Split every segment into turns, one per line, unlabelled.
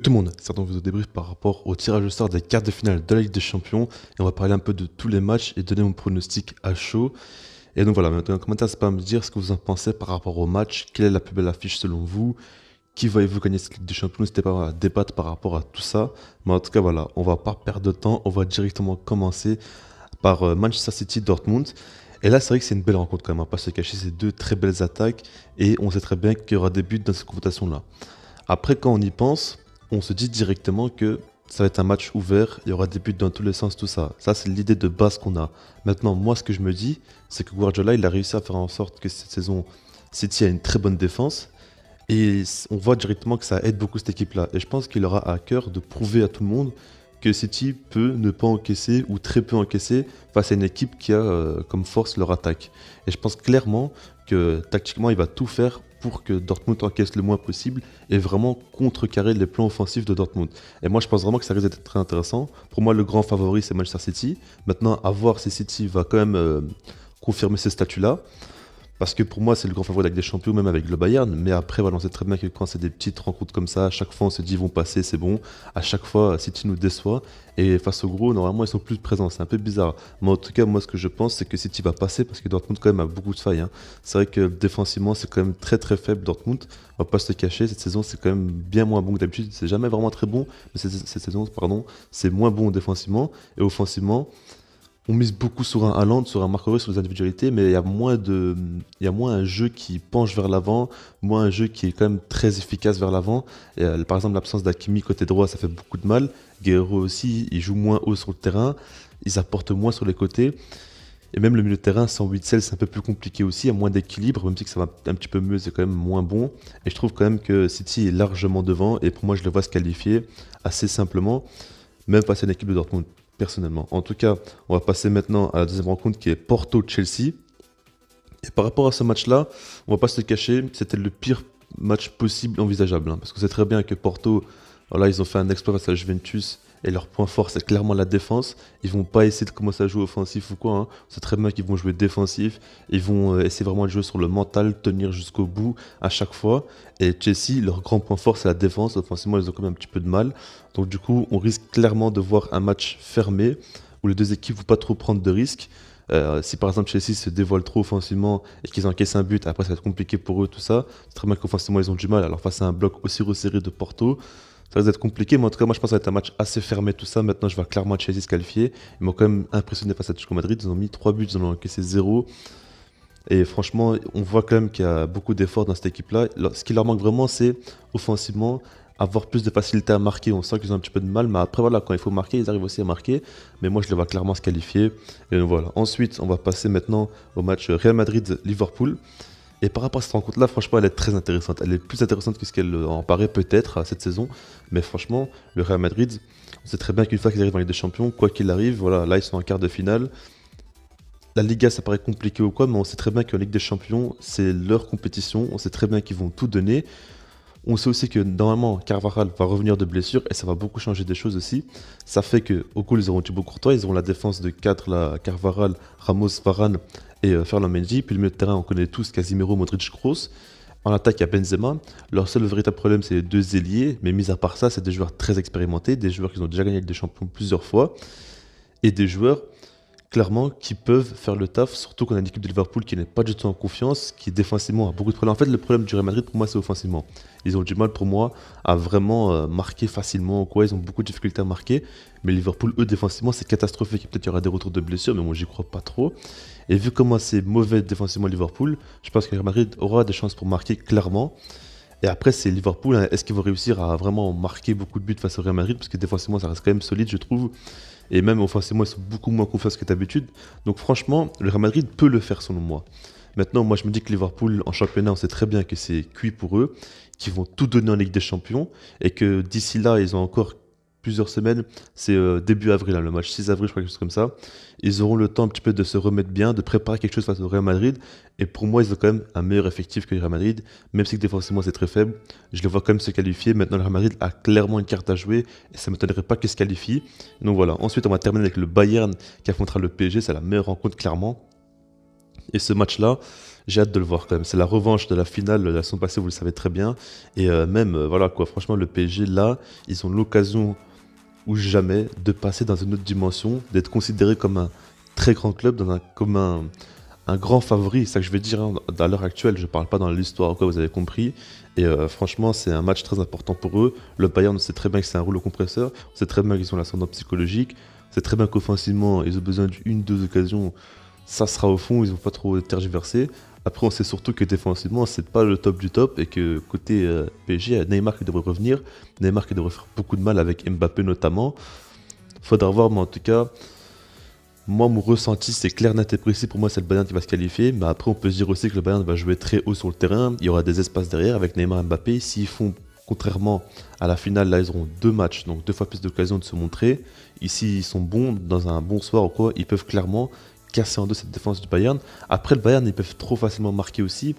Tout le monde, certains vous débrief par rapport au tirage au sort des quarts de finale de la Ligue des Champions et on va parler un peu de tous les matchs et donner mon pronostic à chaud. Et donc voilà, maintenant en commentaire, n'hésitez pas à me dire ce que vous en pensez par rapport au match, quelle est la plus belle affiche selon vous, qui voyez-vous gagner cette Ligue des Champions, n'hésitez pas à débattre par rapport à tout ça. Mais en tout cas voilà, on va pas perdre de temps, on va directement commencer par Manchester City Dortmund. Et là c'est vrai que c'est une belle rencontre quand même, on va pas se cacher, c'est deux très belles attaques et on sait très bien qu'il y aura des buts dans cette confrontation-là. Après, quand on y pense, on se dit directement que ça va être un match ouvert, il y aura des buts dans tous les sens, tout ça. Ça, c'est l'idée de base qu'on a. Maintenant, moi, ce que je me dis, c'est que Guardiola, il a réussi à faire en sorte que cette saison, City a une très bonne défense. Et on voit directement que ça aide beaucoup cette équipe-là. Et je pense qu'il aura à cœur de prouver à tout le monde que City peut ne pas encaisser ou très peu encaisser face à une équipe qui a comme force leur attaque. Et je pense clairement que tactiquement, il va tout faire pour que Dortmund encaisse le moins possible et vraiment contrecarrer les plans offensifs de Dortmund. Et moi, je pense vraiment que ça risque d'être très intéressant. Pour moi, le grand favori, c'est Manchester City. Maintenant, à voir si City va quand même confirmer ce statut-là. Parce que pour moi, c'est le grand favori de la Ligue des Champions, même avec le Bayern. Mais après, voilà, on sait très bien que quand c'est des petites rencontres comme ça, à chaque fois, on se dit ils vont passer, c'est bon. À chaque fois, City nous déçoit. Et face au gros, normalement, ils sont plus présents. C'est un peu bizarre. Mais en tout cas, moi, ce que je pense, c'est que City va passer parce que Dortmund, quand même, a beaucoup de failles, hein. C'est vrai que défensivement, c'est quand même très très faible, Dortmund. On va pas se le cacher. Cette saison, c'est quand même bien moins bon que d'habitude. C'est jamais vraiment très bon. Mais cette saison, pardon, c'est moins bon défensivement. Et offensivement, on mise beaucoup sur un Haaland, sur un Marco Reus, sur les individualités, mais il y a moins un jeu qui penche vers l'avant, moins un jeu qui est quand même très efficace vers l'avant. Et, par exemple, l'absence d'Hakimi côté droit, ça fait beaucoup de mal. Guerrero aussi, il joue moins haut sur le terrain, ils apportent moins sur les côtés. Et même le milieu de terrain sans Witsel, c'est un peu plus compliqué aussi, il y a moins d'équilibre, même si que ça va un petit peu mieux, c'est quand même moins bon. Et je trouve quand même que City est largement devant, et pour moi, je le vois se qualifier assez simplement, même face à une équipe de Dortmund, personnellement. En tout cas, on va passer maintenant à la deuxième rencontre qui est Porto-Chelsea. Et par rapport à ce match-là, on va pas se le cacher, c'était le pire match possible envisageable, hein, parce que c'est très bien que Porto, voilà, ils ont fait un exploit face à la Juventus, et leur point fort, c'est clairement la défense. Ils vont pas essayer de commencer à jouer offensif ou quoi, hein. C'est très bien qu'ils vont jouer défensif. Ils vont essayer vraiment de jouer sur le mental, tenir jusqu'au bout à chaque fois. Et Chelsea, leur grand point fort, c'est la défense. Offensivement, ils ont quand même un petit peu de mal. Donc du coup, on risque clairement de voir un match fermé où les deux équipes ne vont pas trop prendre de risques. Si par exemple Chelsea se dévoile trop offensivement et qu'ils encaissent un but, après ça va être compliqué pour eux, tout ça. C'est très bien qu'offensivement ils ont du mal. Alors face à un bloc aussi resserré de Porto, ça risque d'être compliqué. Mais en tout cas, moi je pense que ça va être un match assez fermé, tout ça. Maintenant, je vois clairement Chelsea se qualifier. Ils m'ont quand même impressionné face à Atletico Madrid. Ils ont mis 3 buts, ils en ont encaissé 0. Et franchement, on voit quand même qu'il y a beaucoup d'efforts dans cette équipe-là. Ce qui leur manque vraiment, c'est offensivement avoir plus de facilité à marquer. On sent qu'ils ont un petit peu de mal, mais après, voilà, quand il faut marquer, ils arrivent aussi à marquer. Mais moi, je les vois clairement se qualifier. Et donc voilà. Ensuite, on va passer maintenant au match Real Madrid-Liverpool. Et par rapport à cette rencontre-là, franchement, elle est très intéressante. Elle est plus intéressante que ce qu'elle en paraît peut-être à cette saison. Mais franchement, le Real Madrid, on sait très bien qu'une fois qu'ils arrivent en Ligue des Champions, quoi qu'il arrive, voilà, là, ils sont en quart de finale. La Liga, ça paraît compliqué ou quoi, mais on sait très bien qu'en Ligue des Champions, c'est leur compétition. On sait très bien qu'ils vont tout donner. On sait aussi que normalement, Carvajal va revenir de blessure et ça va beaucoup changer des choses aussi. Ça fait que au goal, ils auront Thibaut Courtois, ils auront la défense de 4, là, Carvajal, Ramos, Varane et Ferland Mendy. Puis le milieu de terrain, on connaît tous Casimiro, Modric, Kroos. En attaque, il y a Benzema. Leur seul véritable problème, c'est les deux ailiers. Mais mis à part ça, c'est des joueurs très expérimentés, des joueurs qui ont déjà gagné avec des champions plusieurs fois et des joueurs clairement qui peuvent faire le taf, surtout qu'on a une équipe de Liverpool qui n'est pas du tout en confiance, qui défensivement a beaucoup de problèmes. En fait, le problème du Real Madrid pour moi, c'est offensivement. Ils ont du mal pour moi à vraiment marquer facilement ou quoi, ils ont beaucoup de difficultés à marquer. Mais Liverpool, eux, défensivement, c'est catastrophique. Peut-être qu'il y aura des retours de blessures, mais moi, j'y crois pas trop. Et vu comment c'est mauvais défensivement Liverpool, je pense que Real Madrid aura des chances pour marquer clairement. Et après, c'est Liverpool, hein. Est-ce qu'ils vont réussir à vraiment marquer beaucoup de buts face au Real Madrid? Parce que défensivement, ça reste quand même solide, je trouve. Et même offensivement, ils sont beaucoup moins confiants que d'habitude. Donc franchement, le Real Madrid peut le faire selon moi. Maintenant, moi je me dis que Liverpool en championnat, on sait très bien que c'est cuit pour eux, qu'ils vont tout donner en Ligue des Champions et que d'ici là, ils ont encore plusieurs semaines. C'est début avril, hein, le match 6 avril, je crois, quelque chose comme ça. Ils auront le temps un petit peu de se remettre bien, de préparer quelque chose face au Real Madrid. Et pour moi, ils ont quand même un meilleur effectif que le Real Madrid, même si défensivement c'est très faible. Je les vois quand même se qualifier. Maintenant, le Real Madrid a clairement une carte à jouer et ça ne m'étonnerait pas qu'ils se qualifient. Donc voilà. Ensuite, on va terminer avec le Bayern qui affrontera le PSG. C'est la meilleure rencontre, clairement. Et ce match-là, j'ai hâte de le voir quand même. C'est la revanche de la finale de la saison passée, vous le savez très bien. Et même, voilà quoi, franchement, le PSG, là, ils ont l'occasion ou jamais de passer dans une autre dimension, d'être considéré comme un très grand club, comme un grand favori, c'est ça que je vais dire, hein, à l'heure actuelle, je parle pas dans l'histoire, quoi, vous avez compris. Et franchement, c'est un match très important pour eux. Le Bayern, on sait très bien que c'est un rouleau compresseur, on sait très bien qu'ils ont l'ascendant psychologique, on sait très bien qu'offensivement, ils ont besoin d'une, deux occasions, ça sera au fond, ils vont pas trop tergiverser. Après, on sait surtout que défensivement, c'est pas le top du top et que côté PSG, il y a Neymar qui devrait revenir, Neymar qui devrait faire beaucoup de mal avec Mbappé notamment. Faudra voir, mais en tout cas, moi, mon ressenti, c'est clair, net et précis. Pour moi, c'est le Bayern qui va se qualifier. Mais après, on peut se dire aussi que le Bayern va jouer très haut sur le terrain. Il y aura des espaces derrière avec Neymar et Mbappé. S'ils font, contrairement à la finale, là, ils auront deux matchs, donc deux fois plus d'occasions de se montrer. Ici, ils sont bons dans un bon soir ou quoi. Ils peuvent clairement casser en deux cette défense du Bayern. Après, le Bayern, ils peuvent trop facilement marquer aussi.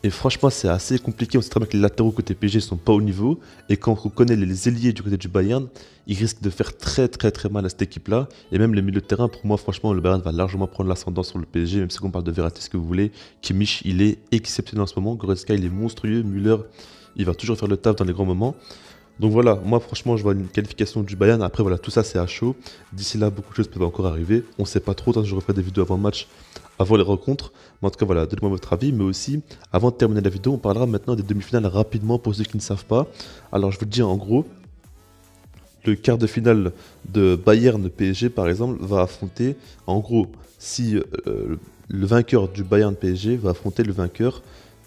Et franchement, c'est assez compliqué. On sait très bien que les latéraux côté PSG sont pas au niveau. Et quand on connaît les ailiers du côté du Bayern, ils risquent de faire très très très mal à cette équipe-là. Et même les milieux de terrain, pour moi, franchement, le Bayern va largement prendre l'ascendant sur le PSG. Même si on parle de Verratti, ce que vous voulez. Kimmich, il est exceptionnel en ce moment. Goretzka, il est monstrueux. Müller, il va toujours faire le taf dans les grands moments. Donc voilà, moi franchement je vois une qualification du Bayern. Après voilà, tout ça c'est à chaud. D'ici là, beaucoup de choses peuvent encore arriver. On sait pas trop, tant que je referai des vidéos avant le match, avant les rencontres. Mais en tout cas voilà, donnez-moi votre avis. Mais aussi, avant de terminer la vidéo, on parlera maintenant des demi-finales rapidement pour ceux qui ne savent pas. Alors je vous le dis en gros, le quart de finale de Bayern PSG par exemple va affronter, en gros, si le vainqueur du Bayern PSG va affronter le vainqueur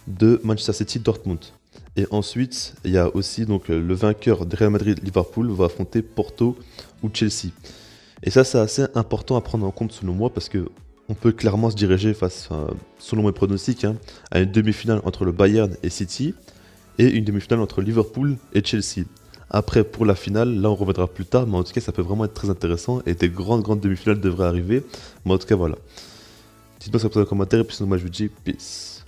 de Manchester City Dortmund. Et ensuite, il y a aussi donc le vainqueur de Real Madrid-Liverpool va affronter Porto ou Chelsea. Et ça, c'est assez important à prendre en compte selon moi parce que on peut clairement se diriger face, selon mes pronostics, hein, à une demi-finale entre le Bayern et City et une demi-finale entre Liverpool et Chelsea. Après, pour la finale, là on reviendra plus tard, mais en tout cas, ça peut vraiment être très intéressant et des grandes demi-finales devraient arriver. Mais en tout cas, voilà. Dites-moi ce que vous pensez en commentaire et puis sinon, moi je vous dis peace.